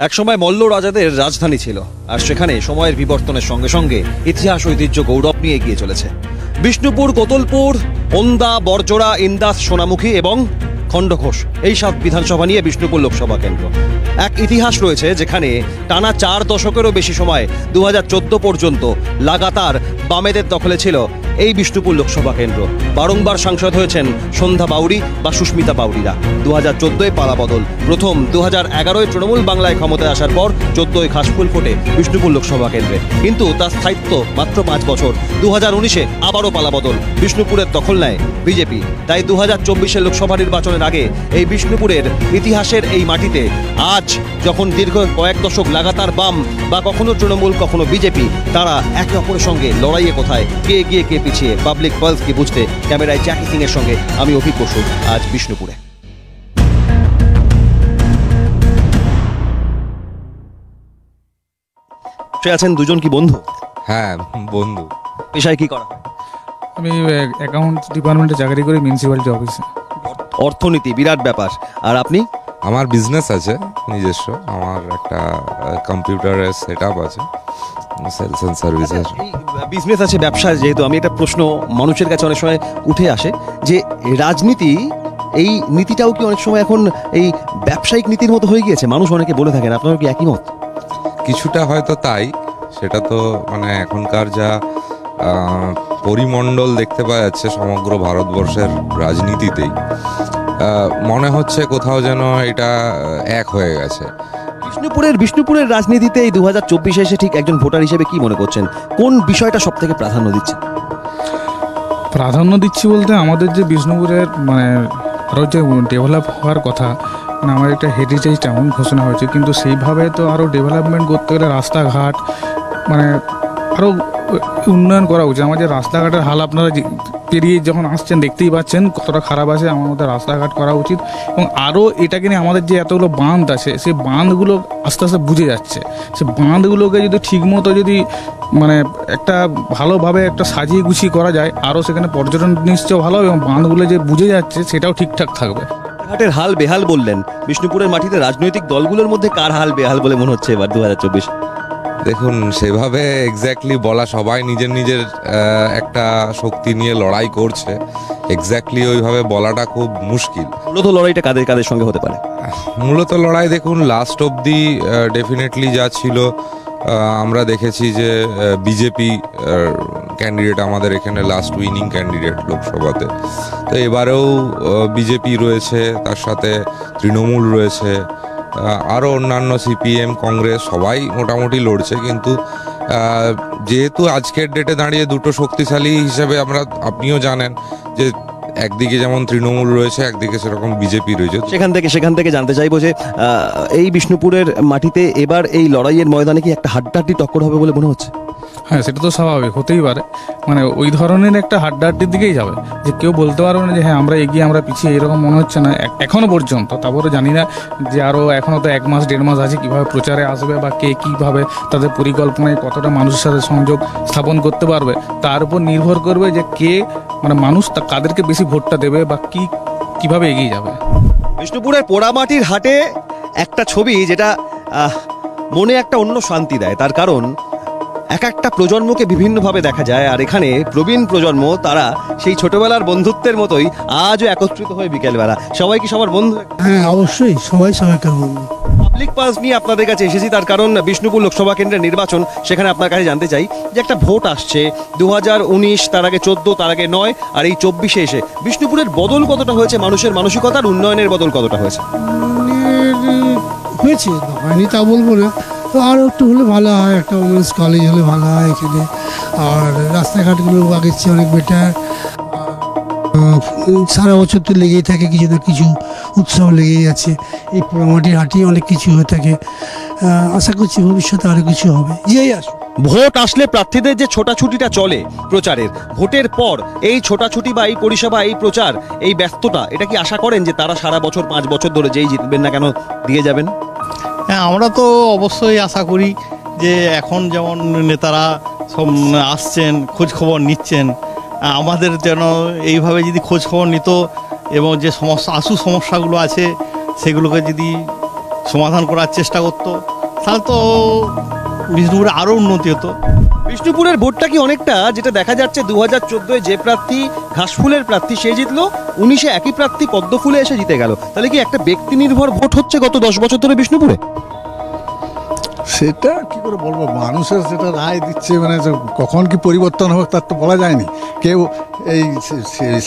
একসময় মল্ল রাজাদের রাজধানী ছিল, আর সেখানে সময়ের বিবর্তনের সঙ্গে সঙ্গে ইতিহাস ঐতিহ্য গৌরব নিয়ে এগিয়ে চলেছে। বিষ্ণুপুর, কোতলপুর, ওন্দা, বরজোড়া, ইন্দাস, সোনামুখী এবং খণ্ডঘোষ, এই 7 বিধানসভা নিয়ে বিষ্ণুপুর লোকসভা কেন্দ্র। এক ইতিহাস রয়েছে যেখানে টানা 4 দশকেরও বেশি সময় 2014 পর্যন্ত লাগাতার বামেদের দখলে ছিল এই বিষ্ণুপুর লোকসভা কেন্দ্র। বারংবার সাংসদ হয়েছেন সন্ধ্যা বাউরি বা সুস্মিতা বাউরিরা। 2014-এ পালাবদল, প্রথম 2011-এ তৃণমূল বাংলায় ক্ষমতায় আসার পর 14-এ ঘাসফুল ফোটে বিষ্ণুপুর লোকসভা কেন্দ্রে, কিন্তু তার স্থায়িত্ব মাত্র 5 বছর। 2019-এ আবারও পালাবদল, বিষ্ণুপুরের দখল নেয় বিজেপি। তাই 2024-এর লোকসভা নির্বাচনের আগে এই বিষ্ণুপুরের ইতিহাসের এই মাটিতে আজ যখন দীর্ঘ কয়েক দশক লাগাতার বাম বা কখনো তৃণমূল কখনো বিজেপি, তারা একে অপরের সঙ্গে লড়াইয়ে কোথায়, কে এগিয়ে কে পিছিয়ে, পাবলিক পালসকে বুঝতে ক্যামেরায় জ্যাকি সিং এর সঙ্গে আমি অভিক বসু আজ বিষ্ণুপুরে। সে আছেন দুজন কি বন্ধু? হ্যাঁ, বন্ধু। পেশায় কি করা? আমি অ্যাকাউন্ট ডিপার্টমেন্টে চাকরি করি, মিউনিসিপ্যালিটি অফিসে। অর্থনীতি বিরাট ব্যাপার। আর আপনি? আমার বিজনেস আছে নিজস্ব, আমার একটা কম্পিউটারের সেটআপ আছে, সেলস এন্ড সার্ভিসেস। বিজনেস আছে, ব্যবসা, যেহেতু আমি একটা প্রশ্ন মানুষের কাছে অনেক সময় উঠে আসে যে রাজনীতি, এই নীতিটাও কি অনেক সময় এখন এই ব্যবসায়িক নীতির মতো হয়ে গিয়েছে? মানুষ অনেকে বলে থাকেন, আপনার কি একই মত? কিছুটা হয়তো তাই। সেটা তো মানে এখনকার যা পরিমণ্ডল দেখতে পাওয়া যাচ্ছে সমগ্র ভারতবর্ষের রাজনীতিতেই, মনে হচ্ছে কোথাও যেন এটা এক হয়ে গেছে। বিষ্ণুপুরের রাজনীতিতে এই 2024-এ এসে ঠিক একজন ভোটার হিসেবে কি মনে করছেন, কোন বিষয়টা সব থেকে প্রাধান্য দিচ্ছে? প্রাধান্য দিচ্ছি বলতে আমাদের যে বিষ্ণুপুরের মানে আরও যে ডেভেলপ হওয়ার কথা, মানে আমার একটা হেরিটেজ টাউন ঘোষণা হয়েছে, কিন্তু সেইভাবে তো আরও ডেভেলপমেন্ট করতে গেলে রাস্তাঘাট মানে আরও উন্নয়ন করা উচিত। আমাদের রাস্তাঘাটের হাল আপনারা পেরিয়ে যখন আসছেন দেখতেই পাচ্ছেন কতটা খারাপ আছে। আমার মধ্যে রাস্তাঘাট করা উচিত, এবং আরও এটাকে নিয়ে আমাদের যে এতগুলো বাঁধ আছে, সেই বাঁধগুলো আস্তে আস্তে বুঝে যাচ্ছে। সেই বাঁধগুলোকে যদি ঠিকমতো যদি মানে একটা ভালোভাবে একটা সাজিয়ে গুছিয়ে করা যায়, আরও সেখানে পর্যটন নিশ্চয় ভালো হবে, এবং বাঁধগুলো যে বুঝে যাচ্ছে সেটাও ঠিকঠাক থাকবে। ঘাটের হাল বেহাল বললেন, বিষ্ণুপুরের মাটিতে রাজনৈতিক দলগুলোর মধ্যে কার হাল বেহাল বলে মনে হচ্ছে এবার 2024? দেখুন, সেভাবে এক্স্যাক্টলি বলা, সবাই নিজের নিজের একটা শক্তি নিয়ে লড়াই করছে, এক্স্যাক্টলি ওইভাবে বলাটা খুব মুশকিল। মূলত লড়াইটা কাদের কাদের সঙ্গে হতে পারে? মূলত লড়াই দেখুন লাস্ট অবধি ডেফিনেটলি যা ছিল, আমরা দেখেছি যে বিজেপি ক্যান্ডিডেট আমাদের এখানে লাস্ট উইনিং ক্যান্ডিডেট লোকসভাতে। তো এবারেও বিজেপি রয়েছে, তার সাথে তৃণমূল রয়েছে, আরও অন্যান্য সিপিএম, কংগ্রেস সবাই মোটামুটি লড়ছে। কিন্তু যেহেতু আজকের ডেটে দাঁড়িয়ে দুটো শক্তিশালী হিসেবে আপনিও জানেন যে একদিকে যেমন তৃণমূল রয়েছে, একদিকে সেরকম বিজেপি রয়েছে। সেখান থেকে জানতে চাইবো যে এই বিষ্ণুপুরের মাটিতে এবার এই লড়াইয়ের ময়দানে কি একটা হাড্ডাহাড্ডি টক্কর হবে বলে মনে হচ্ছে? হ্যাঁ, সেটা তো স্বাভাবিক, হতেই পারে। মানে ওই ধরনের একটা হাড্ডাহাড্ডির দিকেই যাবে, যে কেউ বলতে পারবে না যে হ্যাঁ আমরা এগিয়ে আমরা পিছিয়ে, এরকম মনে হচ্ছে না এখনো পর্যন্ত। তারপরে জানি না যে আরও এখনও তো 1 মাস 1.5 মাস আছে, কীভাবে প্রচারে আসবে বা কে কীভাবে তাদের পরিকল্পনায় কতটা মানুষের সাথে সংযোগ স্থাপন করতে পারবে, তার উপর নির্ভর করবে যে কে মানে মানুষ কাদেরকে বেশি ভোটটা দেবে বা কীভাবে এগিয়ে যাবে। বিষ্ণুপুরের পোড়ামাটির হাটে একটা ছবি যেটা মনে একটা অন্য শান্তি দেয়, তার কারণ এক একটা প্রজন্মকে বিভিন্নভাবে দেখা যায়, আর এখানে প্রবীণ প্রজন্ম তারা সেই ছোটবেলার বন্ধুত্বের মতোই আজও একত্রিত হয়ে বিকেলবেলা। সবাই কি সবার বন্ধু? হ্যাঁ, অবশ্যই সবাই সবাইকার বন্ধু। পাবলিক পালস নিয়ে আপনাদের কাছে এসেছি তার কারণ বিষ্ণুপুর লোকসভা কেন্দ্রের নির্বাচন, সেখানে আপনার কাছে জানতে চাই যে একটা ভোট আসছে 2019, তার আগে 14, তার আগে 9, আর এই 24-এ এসে বিষ্ণুপুরের বদল কতটা হয়েছে, মানুষের মানসিকতার উন্নয়নের বদল কতটা হয়েছে? হয়েছে, হয়নি তা বলবো না, তো আরও একটু হলে ভালো হয়, একটা ওমেন্স কলেজ হলে ভালো হয় এখানে, আর রাস্তাঘাটগুলো আগের চেয়ে অনেক বেটার। সারা বছর তো লেগেই থাকে কিছু না কিছু উৎসব লেগেই আছে, এই পোড়ামাটির হাটেই অনেক কিছু হয়ে থাকে। আশা করছি ভবিষ্যতে আরও কিছু হবে। যেই আসুন, ভোট আসলে প্রার্থীদের যে ছোটাছুটিটা চলে প্রচারের, ভোটের পর এই ছোটাছুটি বা এই পরিষেবা, এই প্রচার, এই ব্যস্ততা, এটা কি আশা করেন যে তারা সারা বছর 5 বছর ধরে যেই জিতবেন না কেন দিয়ে যাবেন? হ্যাঁ, আমরা তো অবশ্যই আশা করি যে এখন যেমন নেতারা সব আসছেন, খোঁজ খবর নিচ্ছেন, আমাদের যেন এইভাবে যদি খোঁজ খবর নিত এবং যে সমস্যাগুলো আছে সেগুলোকে যদি সমাধান করার চেষ্টা করতো, তাহলে তো বিষ্ণুপুরে আরও উন্নতি হতো। বিষ্ণুপুরের ভোটটা কি অনেকটা যেটা দেখা যাচ্ছে 2014 যে প্রার্থী ঘাসফুলের প্রার্থী সে জিতলো, 19-এ একই প্রার্থী পদ্মফুলে এসে জিতে গেল, তাহলে কি একটা ব্যক্তি নির্ভর ভোট হচ্ছে গত 10 বছর ধরে বিষ্ণুপুরে? সেটা কি করে বলবো, মানুষের সেটা রায় দিচ্ছে, মানে যে কখন কি পরিবর্তন হবে তার তো বলা যায়নি। কেউ এই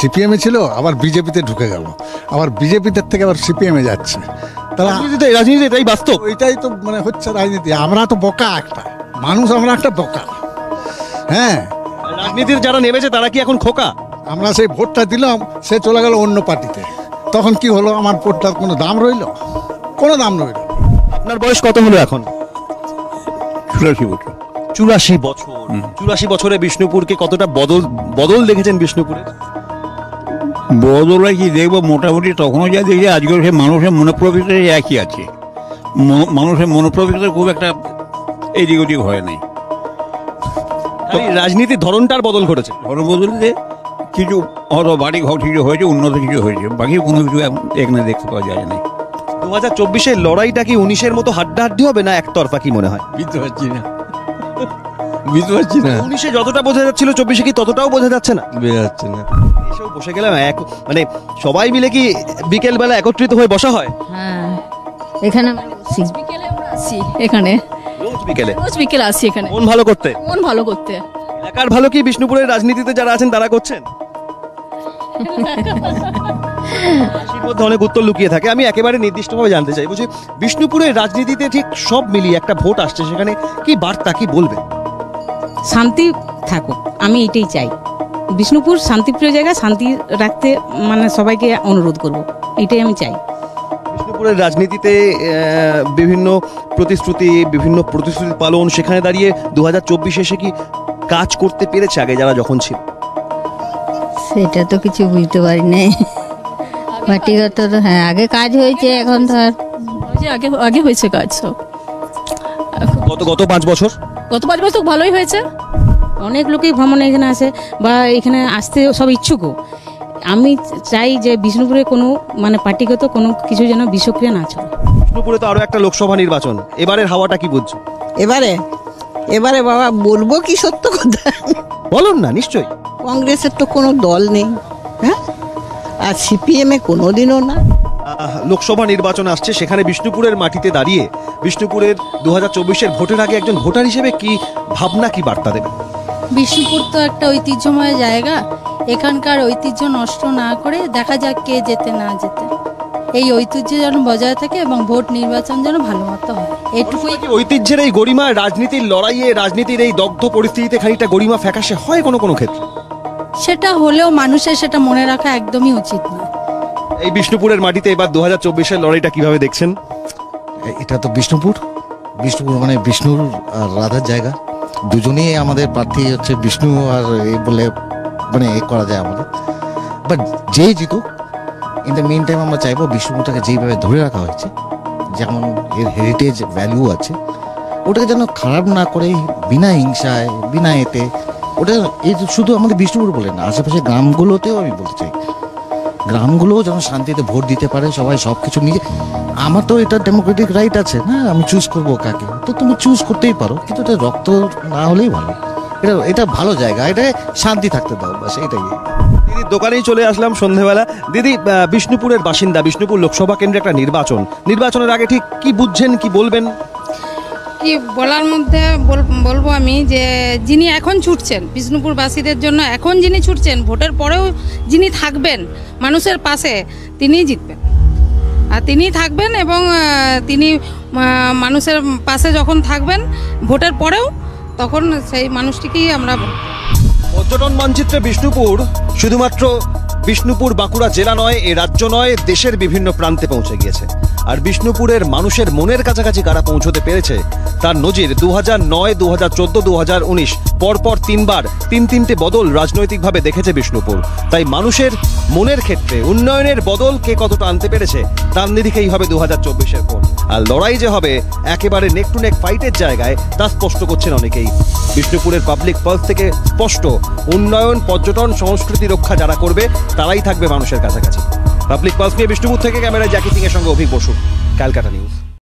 সিপিএমে ছিল, আবার বিজেপিতে ঢুকে গেল, আবার বিজেপিতে থেকে আবার সিপিএমে যাচ্ছে। তাহলে রাজনীতি এটাই বাস্তব, ওইটাই তো মানে হচ্ছে রাজনীতি। আমরা তো বোকা একটা মানুষ, আমরা একটা বোকা। হ্যাঁ, রাজনীতির যারা নেমেছে তারা কি এখন খোকা? আমরা সেই ভোটটা দিলাম, সে চলে গেল অন্য পার্টিতে, তখন কি হলো? আমার ভোটটার কোনো দাম রইল? কোনো দাম রইল। আপনার বয়স কত হলো এখন? 84 বছর। 84 বছর। 84 বছরে বিষ্ণুপুরকে কতটা বদল দেখেছেন বিষ্ণুপুরে? বদলে কি দেখবো, মোটামুটি তখনও যা দেখি আজকাল সে মানুষের মনোপ্রবৃত্তি একই আছে। মানুষের মনোপ্রবৃত্তি খুব একটা এদিক ওদিক হয় নাই। রাজনীতির ধরনটার বদল ঘটেছে। ধর্ম বদলতে কিছু হয়তো বাড়ি ঘর কিছু হয়েছে, উন্নত কিছু হয়েছে, বাকি কোনো কিছু এখানে দেখতে পাওয়া যায় না। 2024-এর লড়াইটা কি 19-এর মতো হাড্ডাহাড্ডি হবে না একতরফা, কি মনে হয়? বুঝতে পারছি না, বুঝতে পারছি না। 19-এ যতটা বোঝা যাচ্ছিল 24-এ কি ততটাও বোঝা যাচ্ছে না? বোঝা যাচ্ছে না। এসব বসে গেলাম মানে সবাই মিলে কি বিকেল বেলা একত্রিত হয়ে বসা হয়? হ্যাঁ, এখানে বিকেলে আমরা আসি, এখানে রোজ বিকেলে? রোজ বিকেলে আসি এখানে। মন ভালো করতে? মন ভালো করতে। এলাকার ভালো কি বিষ্ণুপুরের রাজনীতিতে যারা আছেন তারা করছেন? হাসির মধ্যে অনেক উত্তর লুকিয়ে থাকে। আমি একেবারে নির্দিষ্টভাবে জানতে চাই, বুঝি বিষ্ণুপুরের রাজনীতিতে ঠিক সব মিলিয়ে একটা ভোট আসছে, সেখানে কি বার্তা কি বলবে? শান্তি থাকুক, আমি এটাই চাই। বিষ্ণুপুর শান্তিপ্রিয় জায়গা, শান্তি রাখতে মানে সবাইকে অনুরোধ করব, এটাই আমি চাই। বিষ্ণুপুরের রাজনীতিতে বিভিন্ন প্রতিশ্রুতি পালন, সেখানে দাঁড়িয়ে 2024 এসে কি কাজ করতে পেরেছে আগে যারা যখন ছিল? সেটা তো কিছু বুঝতে পারি নাই। পার্টিগত তো হ্যাঁ আগে কাজ হয়েছে, এখন তো আর আগে হয়েছে কাজ সব। গত 5 বছর? গত 5 বছর তো ভালোই হয়েছে। অনেক লোকই ভ্রমণে এখানে আসে বা এখানে আসতে সব ইচ্ছুকও। আমি চাই যে বিষ্ণুপুরে কোনো মানে পার্টিগত কোনো কিছু যেন বিষক্রিয়া না চলে। বিষ্ণুপুরে তো আরো একটা লোকসভা নির্বাচন, এবারের হাওয়াটা কি বুঝছো? এবারে বাবা বলবো কি সত্য কথা? বলুন না। নিশ্চয়ই। কংগ্রেসের তো কোনো দল নেই, হ্যাঁ, আর সিপিএমে কোনোদিনও না। লোকসভা নির্বাচন আসছে, সেখানে বিষ্ণুপুরের মাটিতে দাঁড়িয়ে বিষ্ণুপুরের 2024-এর ভোটের আগে একজন ভোটার হিসেবে কি ভাবনা, কি বার্তা দেবেন? বিষ্ণুপুর তো একটা ঐতিহ্যময় জায়গা, এখানকার ঐতিহ্য নষ্ট না করে দেখা যাক কে যেতে না যেতে, এই ঐতিহ্য যেন বজায় থাকে এবং ভোট নির্বাচন যেন ভালো মতো হয়, এটুকুই। ঐতিহ্যের এই গরিমা রাজনীতির লড়াইয়ে, রাজনীতির এই দগ্ধ পরিস্থিতিতে খানিকটা গরিমা ফ্যাকাশে হয় কোনো ক্ষেত্রে? সেটা হলেও মানুষের সেটা মনে রাখা একদমই উচিত না। এই বিষ্ণুপুরের মাটিতে এবার 2024-এর লড়াইটা কিভাবে দেখছেন? এটা তো বিষ্ণুপুর মানে বিষ্ণুর আর রাধার জায়গা, দুজনেই আমাদের প্রার্থী হচ্ছে বিষ্ণু আর এই বলে মানে এ করা যায় আমাদের। বাট যেই জিতুক, ইন দ্য মেন টাইম আমরা চাইবো বিষ্ণুপুরটাকে যেইভাবে ধরে রাখা হয়েছে, যেমন এর হেরিটেজ ভ্যালু আছে, ওটাকে যেন খারাপ না করে বিনা হিংসায় বিনা এতে, ওটা এই শুধু আমাদের বিষ্ণুপুর বলে না, আশেপাশে গ্রামগুলোতেও আমি বলতে চাই, গ্রামগুলোও যেন শান্তিতে ভোট দিতে পারে, সবাই সব কিছু নিজে। আমার তো এটা ডেমোক্রেটিক রাইট আছে না, আমি চুজ করবো কাকে, তো তুমি চুজ করতেই পারো, কিন্তু এটা রক্ত না হলেই ভালো। এটা ভালো জায়গা, এটা শান্তি থাকতে দাও, বাস এটাই। দিদির দোকানেই চলে আসলাম সন্ধ্যেবেলা। দিদি, বিষ্ণুপুরের বাসিন্দা, বিষ্ণুপুর লোকসভা কেন্দ্রে একটা নির্বাচনের আগে ঠিক কি বুঝছেন, কি বলবেন? কি বলার মধ্যে বলবো আমি যে যিনি এখন ছুটছেন বিষ্ণুপুরবাসীদের জন্য, এখন যিনি ছুটছেন, ভোটের পরেও যিনি থাকবেন মানুষের পাশে, তিনিই জিতবেন। আর তিনিই থাকবেন এবং তিনি মানুষের পাশে যখন থাকবেন ভোটের পরেও, তখন সেই মানুষটিকেই আমরা। পর্যটন মানচিত্রে বিষ্ণুপুর শুধুমাত্র বিষ্ণুপুর বাঁকুড়া জেলা নয়, এ রাজ্য নয়, দেশের বিভিন্ন প্রান্তে পৌঁছে গিয়েছে। আর বিষ্ণুপুরের মানুষের মনের কাছাকাছি কারা পৌঁছতে পেরেছে তার নজির 2009, 2014, 2019 পরপর 3বার 3টে বদল রাজনৈতিকভাবে দেখেছে বিষ্ণুপুর। তাই মানুষের মনের ক্ষেত্রে উন্নয়নের বদল কে কতটা আনতে পেরেছে তার নিরিখেই হবে 2024-এর ভোট। আর লড়াই যে হবে একেবারে নেক টু নেক ফাইটের জায়গায়, তা স্পষ্ট করছেন অনেকেই। বিষ্ণুপুরের পাবলিক পালস থেকে স্পষ্ট, উন্নয়ন, পর্যটন, সংস্কৃতি রক্ষা যারা করবে তারাই থাকবে মানুষের কাছাকাছি। পাবলিক পালস নিয়ে বিষ্ণুপুর থেকে ক্যামেরায় জ্যাকি সিং এর সঙ্গে অভিক বসু, ক্যালকাটা নিউজ।